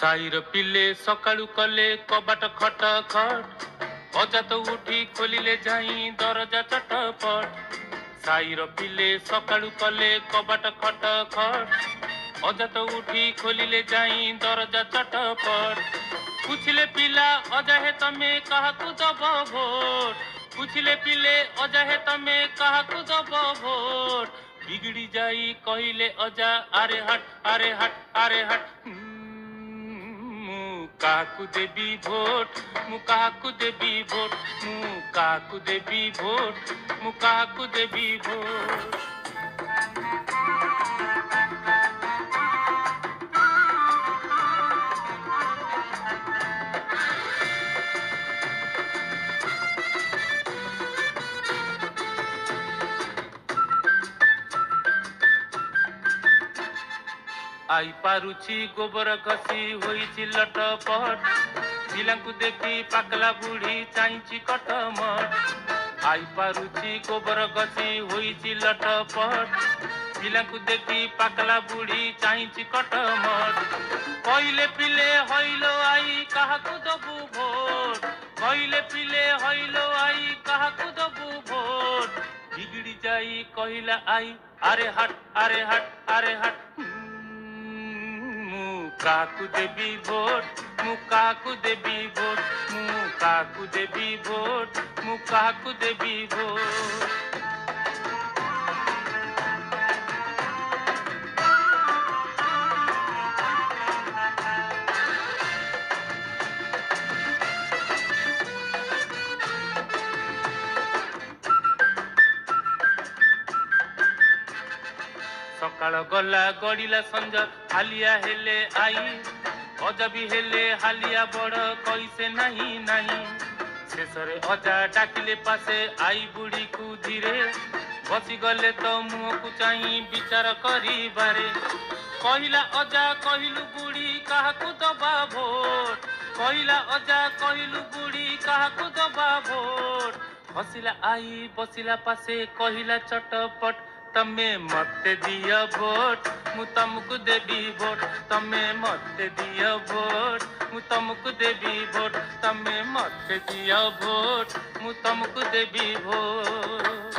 ସାଇର ପିଲେ ସକାଳୁ କଲେ କବାଟ ଖଟ ଖଟ, ଅଜା ତ ଉଠି ଖୋଲିଲେ ଯାଇ ଦରଜା ଚଟପଟ। ସାଇର ପିଲେ ସକାଳୁ କଲେ କବାଟ ଖଟ ଖଟ, ଅଜା ତ ଉଠି ଖୋଲିଲେ ଯାଇ ଦରଜା ଚଟପଟ। ପୁଛିଲେ ପିଲା ଅଜା ହେ ତମେ କାହାକୁ ଦବ ଭୋଟ, ପୁଛିଲେ ପିଲେ ଅଜା ହେ ତମେ କାହାକୁ ଦବ ଭୋଟ। ବିଗିଡ଼ି ଯାଇ କହିଲେ ଅଜା ଆରେ ହଟ ଆରେ ହଟ ଆରେ ହଟ, କାହାକୁ ଦେବି ଭୋଟ, ମୁଁ କାହାକୁ ଦେବି ଭୋଟ, ମୁଁ କାହାକୁ ଦେବି ଭୋଟ, ମୁଁ କାହାକୁ ଦେବି ଭୋଟ। आई पारुछि गोबर घसी होइछि लटपट, पिलांकु देखी पाकला बुढ़ी चाइछि कटमट। आई पारुछि गोबर घसी होइछि लटपट, पिलांकु देखी पाकला बुढ़ी चाइछि कटमट। कहिले पिले हइलो आई काहाकु दबु भोट, कहिले पिले हइलो आई काहाकु दबु भोट। बिगड़ी जाई कहिला आई अरे हट अरे हट अरे हट, काकु देवी भोट, मु काकु देवी भोट, मु काकु देवी भोट, मु काकु देवी भोट। सकाळ गला गड़िला संज हालिया हेले आई, अजा भी हेले हालिया बड़ कैसे नहीं नहीं। शेषरे अजा डाकिले पासे आई बुढ़ी को धीरे, बसी गले तो मुह को चाही विचार करिबारे। कहिला अजा कहिलु बुढ़ी काहाकु दबा भोट, कहिला अजा कहिलु बुढ़ी काहाकु दबा भोट। हसिला आई बसिला पासे कहिला चटपट, तमे मते दिया भोट, मु तुमको देवी भोट, तमे मते दिया भोट, मु तुमको देवी भोट, तमे मते दिया भोट, मु तुमको देवी भोट।